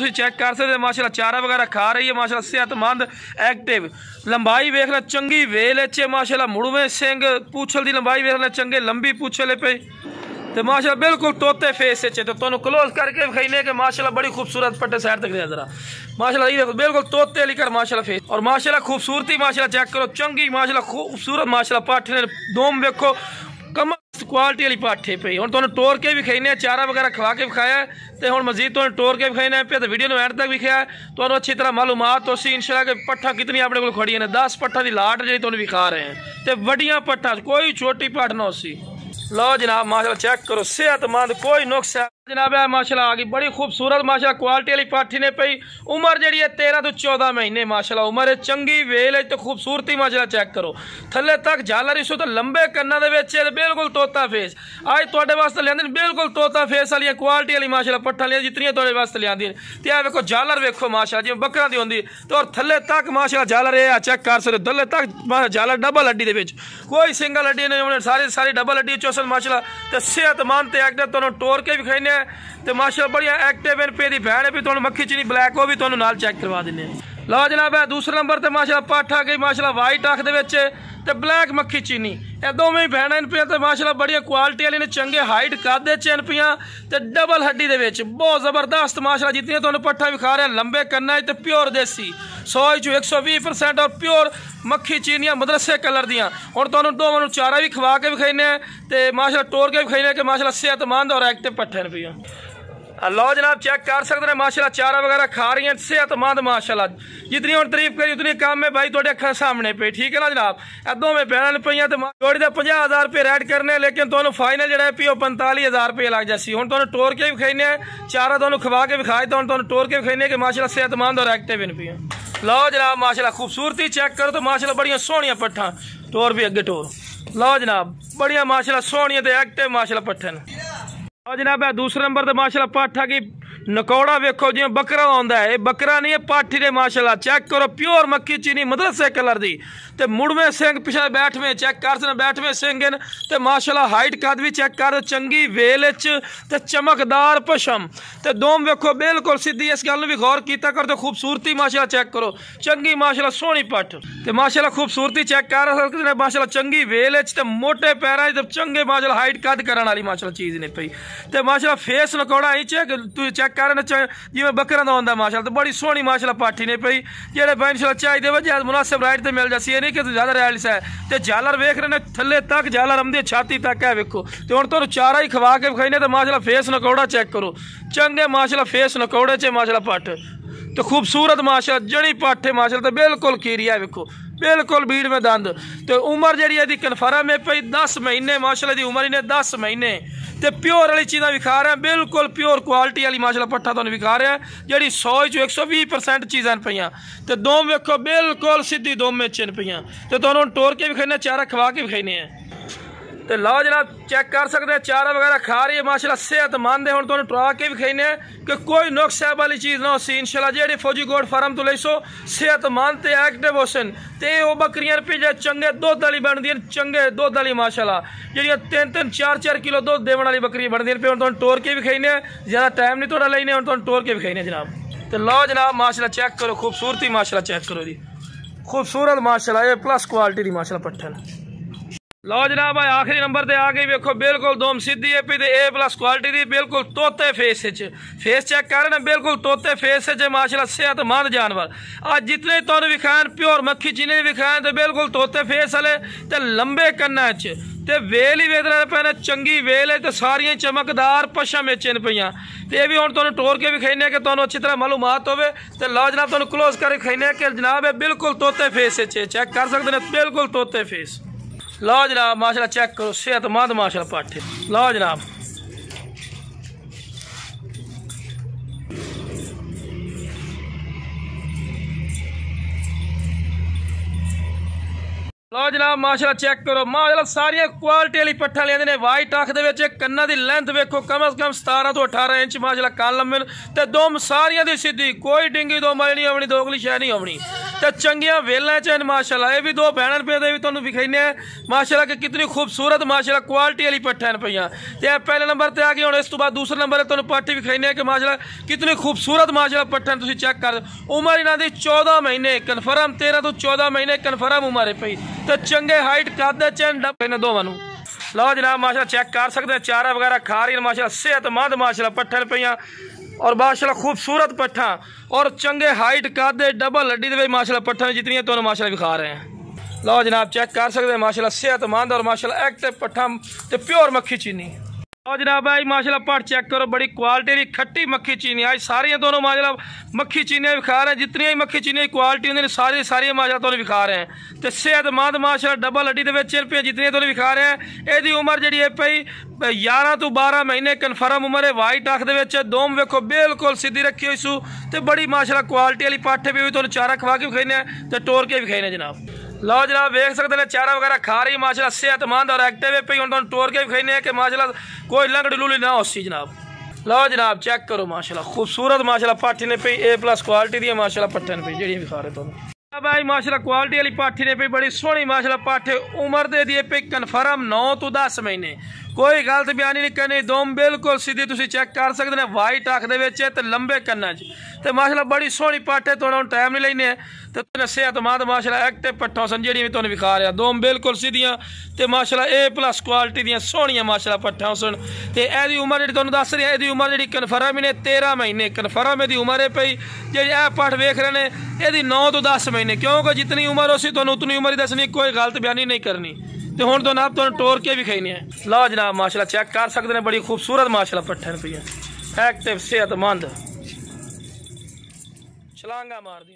Check कर सकते माशाल्लाह चारा वगैरह खा रही है माशाल्लाह सेहतमंद एक्टिव लंबाई वेख ला चंगी वेल च माशाल्लाह मुड़वे सिंग पूछल दी लंबाई वेख ला चंगे लंबी पूछल पे तो माशाल्लाह बिल्कुल तोते फेस च तो तुहानू क्लोज करके विखाईने कि माशाल्लाह बड़ी खूबसूरत पट्टे साइड तक जरा माशाल्लाह ये देखो बिल्कुल तोते वाली कर माशाल्लाह फेस और माशाल्लाह खूबसूरती माशाल्लाह चेक करो चंगी माशाल्लाह खूबसूरत माशाल्लाह पाठ ने दोम वेखो कम क्वालिटी वाली पाठे पे हम तुहानू टोर के विखाईने चारा वगैरह खवा के विखाया तो हम मजीद तुहानू टोर के विखाईने पे तो वीडियो में एंड तक विखाया तुहानू अच्छी तरह मालूमात हो सी इंशाल्लाह कि पट्ठा कितनी अपने को खड़ी ने 10 पट्ठा की लाट जी तुहानू विखा रहे हैं तो वड्डियां पट्ठा कोई छोटी पट्ठ ना हो सी। लो जनाब माशाल्लाह चेक करो सेहतमंद कोई नुक्स है जनाब है माशाल्लाह आ गई बड़ी खूबसूरत माशाल्लाह क्वालिटी वाली पाठी ने पई उम्र जी है 13 तो 14 महीने माशाल्लाह उम्र है चंगी वेल है तो खूबसूरती माशाल्लाह चेक करो थले तक झालर इस तो लंबे कन्ना दे विच बिल्कुल तोता फेस आज तुहाडे वास्ते लियांदे बिल्कुल तोता फेस वाली क्वालिटी वाली माशाल्लाह पट्ठा लिया जितनी तुहाडे वास्ते लियांदी ते आ वेखो झालर वेखो माशाल्लाह जिवें बकरा दी होंदी तो और थले तक माशाल्लाह झालर है चेक कर सकते थले तक झालर डबल हड्डी दे विच कोई सिंगल हड्डी नहीं सारी डबल हड्डी चौसल माशाल्लाह ते सेहतमंद ते एक्टिव तुहानू टोर के विखाईने तो माशाल्लाह बढ़िया एक्टिव इन पे दी भैन है भी तुहानू मक्खी चीनी ब्लैक वो भी तुहानू नाल चेक करवा देने। लो जनाब है दूसरे नंबर ते माशाल्लाह पाठ आ गई माशाल्लाह वाइट अख दे विच ते ब्लैक मक्खी चीनी ये दोवें भैन इन पे माशाल्लाह बढ़िया क्वालिटी वाली ने चंगे हाइट कद इन पियां ते डबल हड्डी दे विच बहुत जबरदस्त माशाल्लाह जितनी तुहानू पट्ठा विखा रहे लंबे कन्ना ते प्योर देसी 100 120% और प्योर मक्खी चीनियां मदरसे कलर दियां हुण तुहानू दोवां नू चारा भी खवा के विखाईने ते माशाल्लाह टोर के विखाईने कि माशाल्लाह सेहतमंद और एक्टिव पट्ठे ने पियां। लो जनाब चेक कर सकते हैं माशाल्लाह चारा वगैरह खा रही हैं सेहतमंद माशाल्लाह जितनी हम तारीफ करी उतनी कम है भाई थोड़े अखा सामने पे ठीक है ना जनाब इदों में पैन पे तो जोड़ी का 50,000 रुपये रेड करने लेकिन तुहानू फाइनल जो है 45,000 रुपये लग जासी हुण तुहानू टोर के विखाईने चारा तुहानू खवा के विखाए तो तुहानू टोर के विखाईने कि माशाल्लाह सेहतमंद और एक्टिव इन पियां। लो जनाब माशाल्लाह खूबसूरती चेक करो तो माशाल्लाह बढ़िया सोहनियां पट्ठा टोर भी अगे टोर लो जनाब बढ़िया माशाल्लाह सोहनियां ते एक्टिव माशाल्लाह पट्ठे ने। जनाब है दूसरे नंबर तो माशाल्लाह पाठा की नकौड़ा वेखो जिवें बकरा आंदा है बकरा नहीं है पाठी ने माशाल्लाह चेक करो प्योर मक्खी चीनी मदरसे कलर दी ते मुड़वे सिंग पिछले बैठवें चेक कर सकते बैठवें सिंग ते माशाल्लाह हाइट कद भी चेक कर चंगी वेल ते चमकदार पशम ते दोम वेखो बिल्कुल सीधी इस गल भी गौर किया कर तो खूबसूरती माशाल्लाह चेक करो चंगी माशाल्लाह सोहनी पट्ठ ते माशाल्लाह खूबसूरती चेक कर सकते माशाल्लाह चंगी वेल ते मोटे पैरां ते चंगे माशाल्लाह हाइट कद करने वाली माशाल्लाह चीज़ नहीं पई ते माशाल्लाह फेस नकौड़ा ही तू चेक कर जिवें बकरा दा होंदा माशाल्लाह तो बड़ी सोहनी माशाल्लाह पाठी ने पई जेड़े इंशाल्लाह चाहिए वजह मुनासिब राइट ते मिल जासी नहीं कि ज्यादा रैलिस है ते झालर वेख रहे ने थले तक झालर आमदी छाती तक है वेखो ते हुण तुहानू चारा ही खवा के विखाईने तो माशाल्लाह फेस नकौड़ा चेक करो चंगे माशाल्लाह फेस नकौड़े च माशाल्लाह पट्ठ तो खूबसूरत माशाल्लाह जड़ी पट्ठ है माशाल्लाह तो बिल्कुल खीरिया वेखो बिल्कुल भीड़ में दंद तो उम्र जी कन्फर्म है पई 10 महीने माशाल्लाह दी उम्र इन्हें 10 महीने ते प्योर वाली चीज़ा विखा रहे हैं बिल्कुल प्योर क्वालिटी वाली माशाल्लाह पट्ठा तुहानू विखा रहे हैं जी 100 120% चीज़ां पईयां ते दोम वेखो बिल्कुल सीधी दोम चिन पईयां ते तुहानू टोर के विखाने चारा खवा के विखाने हैं तो लो जनाब चेक कर सकते हैं चारा वगैरह खा रही है माशाल्लाह सेहतमंद है हुण तुहानू टरा के विखाने कि कोई नुक्स है वाली चीज़ ना हो सी इंशाल्लाह जेहड़ी फौजी गोड फार्म तो लईसो सेहतमंद ते एक्टिव होसन ते वो बकरियां रुपये चंगे दुध वाली बनदियां चंगे दुध वाली माशाल्लाह जिहड़ियां 3-3 4-4 किलो दुध देवन वाली बकरियां बनदियां पे हुण तुहानू टोर के विखाने ज़्यादा टाइम नहीं तुहाडा लईने हुण तुहानू टोर के विखाने जनाब तो लो जनाब माशाल्लाह चेक करो खूबसूरती माशाल्लाह चेक करो जी खूबसूरत माशाल्लाह ये प्लस क्वालिटी की माशाल्लाह पट्ठन। लो जनाब भाई आखिरी नंबर ते आ गई वेखो बिल्कुल दोम सीधी है पी A+ क्वालिटी दी बिल्कुल तोते फेस चेक कर रहे बिल्कुल तोते फेस माशाल्लाह सेहतमंद जानवर आज जितने तुहानू विखान प्योर मक्खी चीनी विखान तो बिल्कुल तोते फेस वाले ते लंबे कन्ना ते वेल ही वेदना पैने चंगी वेल है तो सारियां चमकदार पशम इन पईयां ते भी हुण तुहानू टोर के विखाने कि तुहानू अच्छी तरह मालूमात होवे ते लो जनाब तुहानू क्लोज कर विखाने कि जनाब है बिल्कुल तोते फेस चेक कर सकते हैं बिल्कुल तोते फेस। लो जनाब माशाल्लाह चेक करो सेहतमंद माशाल्लाह पाठे लो जनाब लो जनाब माशाल्लाह चेक करो माशाल्लाह सारिया क्वालिटी वाली पट्ठा लिया ने वाइट अख दे कन्ना की लेंथ वेखो कम से कम 17 तो 18 इंच माशाल्लाह कन लंबे ते दोम सारिया दी सीधी कोई डिंगी दो माली नहीं आवनी दोगली शह नहीं आवनी तो चंगिया वेलें च माशाल्लाह। ये भी दो भैन पे भी तुहानू विखाने माशाल्लाह कि कितनी खूबसूरत माशाल्लाह क्वालिटी वाली पट्ठा पईयां। ते पहले नंबर ते आ गई, हुण इस तो बाद दूसरे नंबर तुहानू पट्ठी विखाने कि माशाल्लाह कितनी खूबसूरत माशाल्लाह पट्ठा तुसीं चेक कर। उम्र इन्हां दी 14 महीने कन्फर्म, 13 तो 14 महीने कन्फर्म उम्र है पई। तो चंगे हाइट कद चैन डब दोवां नू लो जनाब माशाल्लाह चेक कर सकते हैं। चारा वगैरह खा रही है माशाल्लाह, सेहतमंद माशाल्लाह पट्ठन पईयां और माशाल्लाह खूबसूरत पट्ठा और चंगे हाइट कद डबल हड्डी दे माशाल्लाह पट्ठन जितनी तो माशाल्लाह दिखा रहे हैं। लो जनाब चेक कर सकते हैं माशाल्लाह सेहतमंद और माशाल्लाह एक्टिव पट्ठा ते प्योर मक्खी चीनी। लो जनाब भाई माशाल्लाह पट चेक करो, बड़ी क्वालिटी की खट्टी मक्खी चीनी। आज सारियां दोनों माशाल्लाह मक्खी चीनियां विखा रहे हैं, जितनी भी मक्खी चीनी की क्वालिटी होंगी सारी सारियां माशाल्लाह तुहानू विखा रहे हैं। तो सेहतमंद माशाल्लाह डबल हड्डी दे विच पे जितनी तुहानू विखा रहे हैं। यदी उम्र जी है पई 11 तो 12 महीने कन्फर्म उम्र है। वाइट अख दे दोम वेखो बिल्कुल सीधी रखी हुई सू तो बड़ी माशाल्लाह क्वालिटी वाली पट्ठ भी तुहानू चारा खवा के विखाने तो टोर के विखाने जनाब। लो जनाब देख सकते हैं चारा वगैरह खा रही है माशाल्लाह सेहतमंद और एक्टिव है पई। हुण तुहानू टोर के विखाने कि माशाल्लाह कोई लंगड़ी लूली ना हो सी जनाब। लो जनाब चेक करो माशाल्लाह खूबसूरत माशाल्लाह पाठी ने पई A+ क्वालिटी दी माशाल्लाह पट्ठन पई जी विखा रहे तुहानू भाई माशाल्लाह क्वालिटी वाली पाठी ने पई बड़ी सोहनी माशाल्लाह पाठे। उम्र दे दी पे कन्फर्म 9 तो 10 महीने, कोई गलत बयानी नहीं करनी। दोम बिल्कुल सीधी तुसीं चेक कर सकते हैं। वाइट अख दे विच ते लंबे कन्ना च ते माशाल्लाह बड़ी सोहनी पाठे। थोड़ा हुण टाइम नहीं लैने तो सेहतमंद माशाल्लाह एक्टिव पट्ठा सन जी तुहानू विखा रहा। दोम बिल्कुल सीधियां ते माशाल्लाह A+ क्वालिटी दियां सोहणियां माशाल्लाह पट्ठा सन। ते एदी उम्र जी तुहानू दस रही है, एदी उम्र जी कन्फर्म ही ने 13 महीने कन्फर्म एदी उम्र है पई। जी पट्ठ वेख रहे हैं एदी 9 तो 10 महीने, क्योंकि जितनी उम्र हो सी तुहानू उतनी उम्र ही दसनी, कोई गलत बयानी नहीं करनी। तो हुण तो नाप तुहानू टोर के विखाने हैं। लो जनाब माशाल्लाह चेक कर सकते हैं, बड़ी खूबसूरत माशाल्लाह पट्ठन पई है, एक्टिव सेहतमंद छलांगा मार दी।